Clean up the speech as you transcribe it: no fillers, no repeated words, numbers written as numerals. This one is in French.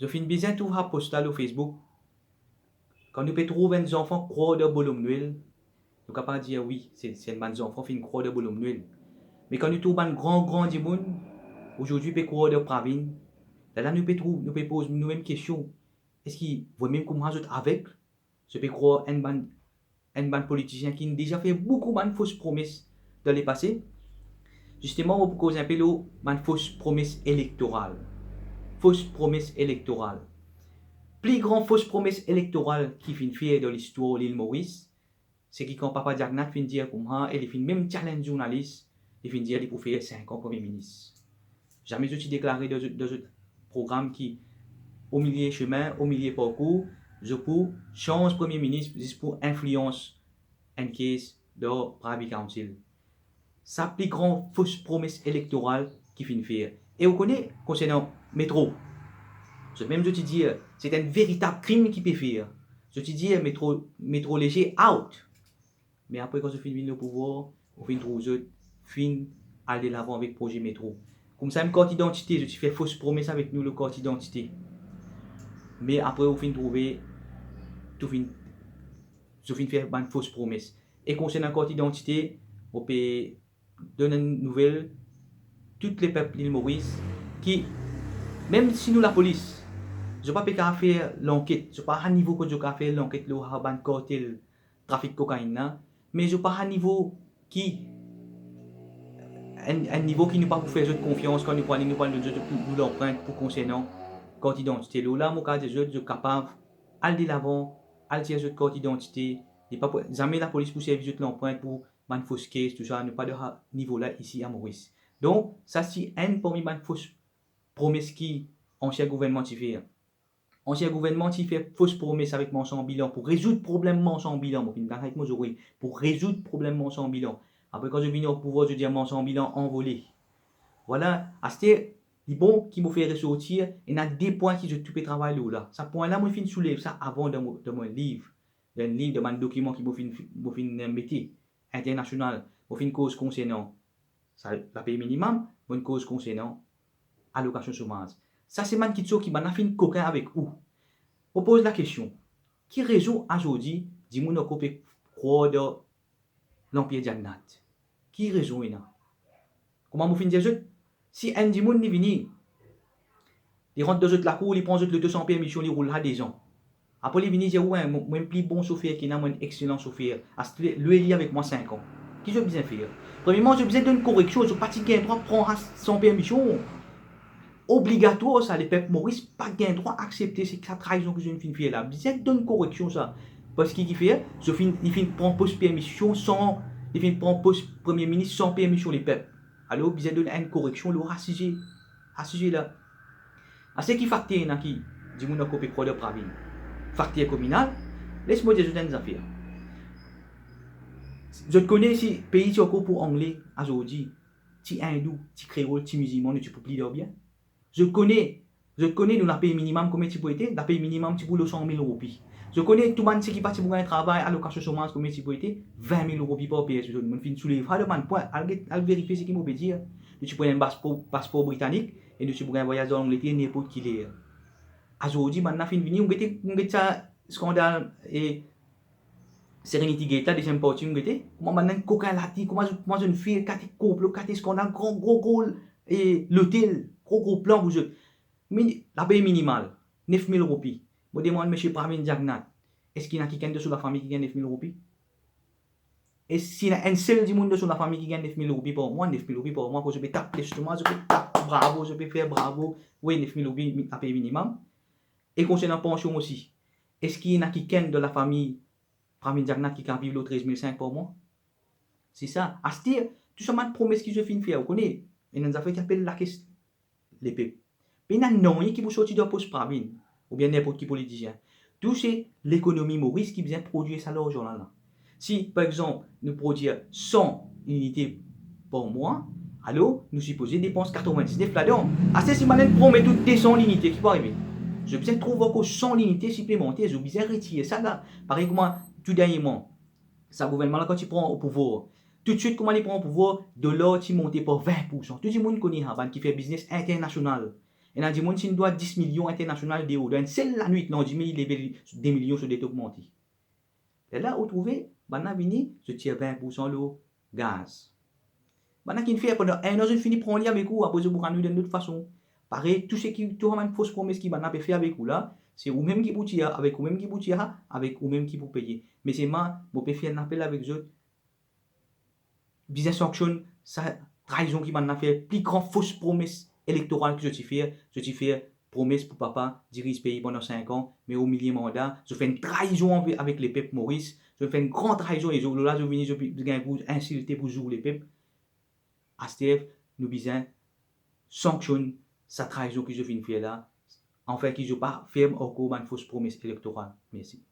Je finis bien tout à postal au Facebook. Quand nous pouvons trouver des enfants croix de bolom Noël, nous pouvons pas dire oui, c'est un bon enfant fin croix de bolom Noël. Mais quand nous trouvons un grand du monde, aujourd'hui peut croix de Pravin, là nous pouvons poser nous mêmes questions. Est-ce qu'il vaut même qu'on rajoute avec? Je peux croire un ban politicien qui a déjà fait beaucoup de fausses promesses dans le passé. Justement, on peut causer un peu de fausses promesses électorales. Fausses promesses électorales. Plus grande fausse promesse électorale qui finit faire dans l'histoire de l'île Maurice, c'est quand Papa Diagnat finit dire comme ça, et il finit même challenge journaliste, il finit dire qu'il peut faire 5 ans Premier ministre. Jamais je suis déclaré dans ce programme qui, au milieu chemin, au milieu parcours, je peux changer Premier ministre juste pour influence en case de Privy Council. Ça plus grande fausse promesse électorale qui finit faire. Et vous connaissez concernant métro. Même je te dis, c'est un véritable crime qui peut faire. Je te dis, métro léger, out. Mais après, quand je finis au pouvoir, on finit trouver fin aller l'avant avec le projet métro. Comme ça, même carte d'identité, je te fais fausse promesse avec nous, le carte d'identité. Mais après, on finit trouver, tout fin, je finis faire une fausse promesse. Et concernant la carte d'identité, on peut donner une nouvelle, tous les peuples de l'île Maurice, qui, même si nous la police, je ne peux pas faire l'enquête, je ne pas à niveau que je peux faire l'enquête le ban cartel trafic cocaïne, mais je pas à niveau qui un niveau qui nous pas vous faire de confiance quand nous parlons de l'empreinte pour concernant carte d'identité. Là, mon cas de jeu, je suis capable d'aller de l'avant, aller dire de carte d'identité, et pas jamais la police pour servir de l'empreinte pour man fausse case, tout ça, ne pas de niveau là ici à Maurice. Donc, ça c'est un parmi les fausses promesses qui ancien gouvernement fait. Ancien gouvernement qui fait fausse promesse avec mon sans bilan pour résoudre problème mon sans bilan. Pour résoudre problème mon sans bilan. Après quand je viens au pouvoir, je dis mon sans bilan envolé. Voilà, c'était les bons qui m'ont fait ressortir. Il y a des points qui je peux travailler là. Ce point là, moi je soulève ça avant de mon livre. D'un livre, de mon document qui m'a fait métier international. Moi fin cause concernant la paye minimum, une cause concernant allocation chômage. Ça, c'est man qui m'a fait coquin avec vous. On pose la question. Qui raison aujourd'hui dit mon occupe croix de l'Empire Diagnat? Qui raison il a? Comment vous finissez dire si un dit mon n'est venu, il rentre dans la cour, il prend le 200 permission, il roule là des gens. Après, il vient dire ouais, moi plus bon chauffeur qui n'a un excellent chauffeur. Lui, il est avec moi 5 ans. Qu'est-ce que je besoin faire? Premièrement, je besoin d'une correction, je pas un droit prendre sans permission. Obligatoire ça, les peuples Maurice pas gain droit à accepter cette trahison que je viens de faire là. Bien donne correction ça. Parce qu'il fait, il fin prend poste permission sans, il fin prend poste premier ministre sans permission les peuples. Alors, bien donne une correction, le racisé là. À ce qui facteur là qui, dit mon copé croix de Pravin. Facteur communal, laisse-moi dire des affaires. Je te connais si pays tu encore pour anglais aujourd'hui, ti hindou, ti créole, ti musulman, tu peux plus bien. Je connais nous la paye minimum, combien tu peux être, la paye minimum, tu peux 100 000 euros. Je connais tout le monde qui parti pour un travail, allocation chômage, combien tu peux être, 20 000 euros par PS. Je me fais soulever, le man, point, à vérifier ce qu'il m'a dire. Tu peux un passeport britannique, et tu peux un voyage dans l'Angleterre, n'importe qui l'est. Aujourd'hui, maintenant, fin venu, on a un scandale, et Serenity Gate, la deuxième partie, on a comment maintenant, coquin lati, comment je ne fais, quand tu complot, quand tu scandale, gros, et l'hôtel, gros plan, vous êtes. La paye minimale, 9 000 euros. Je demande, M. Pravin Diagnat, est-ce qu'il y a quelqu'un de la famille qui gagne 9 000 euros? Est-ce qu'il y a un seul du monde de la famille qui gagne 9 000 euros pour moi? 9 000 euros pour moi, je peux taper justement, je peux taper bravo, je peux faire bravo. Oui, 9 000 euros la paye minimum. Et concernant la pension aussi, est-ce qu'il y a quelqu'un de la famille Pravin Diagnat qui vivre le 13 500 pour moi? C'est ça. À ce dire, tout ça, ma promesse que je finis de faire, vous connaissez? Il y a des affaires qui appellent la question, les peuples. Mais il y a non qui vous sortir de poste Pravin, ou bien n'importe qui politicien. Tout c'est l'économie Maurice qui vient produire ça l'argent là. Si, par exemple, nous produisons 100 unités par mois, alors nous supposons dépenser 99 là-dedans. Assez si je promets toutes des 100 unités qui vont arriver. Je besoin trouver encore 100 unités supplémentaires, je besoin retirer ça là. Pareil comme tout dernièrement, ça gouvernement là quand il prend au pouvoir, tout de suite comment il prend au pouvoir, de l'or qui monte par 20%. Tout le monde connaît Haban qui fait business international. Et a dit, mon si doit 10 millions international de euros. C'est la nuit, non, 10 000, il des millions sur des augmentés. Et là, vous trouvez, maintenant, vini, je tire 20% le gaz. Maintenant, qu'il fait pendant un an, je finis prendre avec vous, après, je vous rends de toute façon. Pareil, tout ce qui, tout une fausse promesse qui va faire avec vous là, c'est vous-même qui vous tirez, avec vous-même qui vous tirez, avec vous-même qui vous payez. Mais c'est moi, vous pouvez faire un appel avec eux. Business Auction, ça, trahison qui m'a fait, plus grande fausse promesse électorale que je t'ai fait promesse pour papa, diriger ce pays pendant 5 ans, mais au milieu mandat, je fais une trahison avec les peuples Maurice, je fais une grande trahison, et là, je viens, je insulter pour jouer les peuples. ASTF, nous besoin sanctionne sa trahison que je viens de faire là, en fait, que je ne pas faire encore une fausse promesse électorale. Merci.